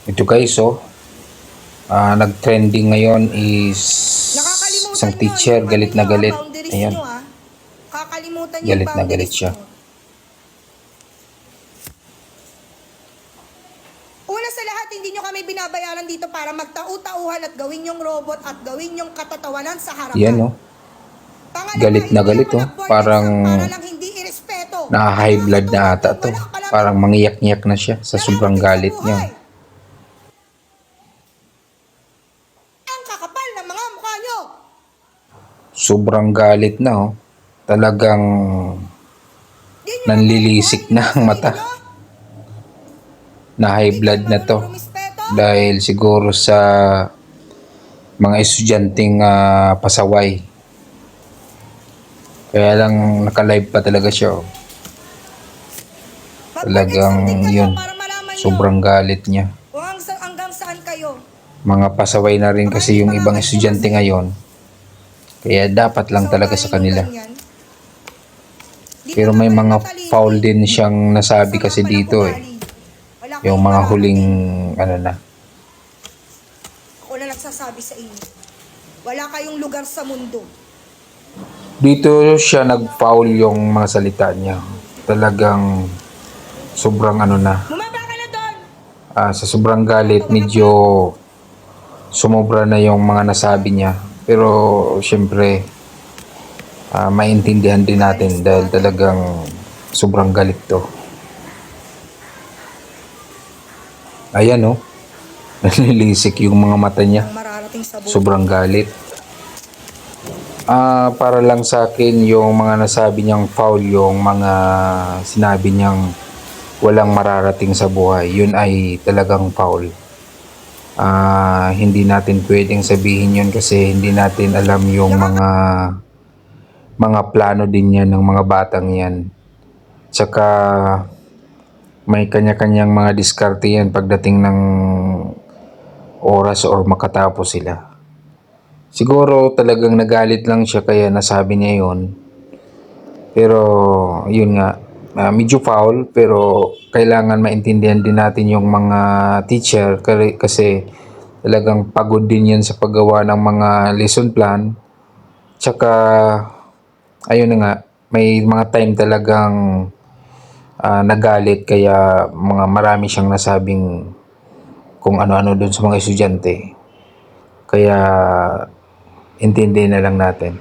Ito guys, nag-trending ngayon is isang Nakakalimutan nyo teacher, yung galit na galit. boundaries Ayan, nyo Kakalimutan nyo yung galit na galit boundaries siya. nyo. Una sa lahat, hindi nyo kami binabayaran dito para magtau-tauhan at gawin yung robot at gawin yung katatawanan sa harapan. Yan Pangalawa, galit na galit Parang para lang hindi irespeto. na-high blood na ata to. Parang mangiyak-ngiyak na siya sa sobrang galit niya. Ang kakapal ng mga mukha nyo. Sobrang galit na Talagang nanlilisik na ang mata. Na high blood na to. Dahil siguro sa mga estudyanteng pasaway. Kaya lang naka-live pa talaga siya. Talagang yun. Sobrang galit niya. Hanggang saan kayo? Mga pasaway na rin kasi yung ibang estudyante ngayon. Kaya dapat lang talaga sa kanila. Pero may mga foul din siyang nasabi kasi dito Yung mga huling na. Ako na nagsasabi sa inyo. Wala kayong lugar sa mundo. Dito siya nag-foul yung mga salita niya. Talagang sobrang na. Bumaba ka na doon! Sa sobrang galit, medyo sumobra na yung mga nasabi niya. Pero syempre, maintindihan din natin dahil talagang sobrang galit to. Ayan nalilisik yung mga mata niya. Sobrang galit. Para lang sa akin yung mga nasabi niyang foul, yung mga sinabi niyang walang mararating sa buhay, yun ay talagang foul. Hindi natin pwedeng sabihin yun kasi hindi natin alam yung mga plano din yan ng mga batang yan. Tsaka may kanya-kanyang mga diskarte yan pagdating ng oras or makatapos sila. Siguro talagang nagalit lang siya kaya nasabi niya yun. Pero yun nga, medyo foul pero kailangan maintindihan din natin yung mga teacher kasi talagang pagod din yan sa paggawa ng mga lesson plan. Tsaka ayun na nga, may mga time talagang nagalit kaya marami siyang nasabing kung ano-ano dun sa mga estudyante. Kaya intindihin na lang natin.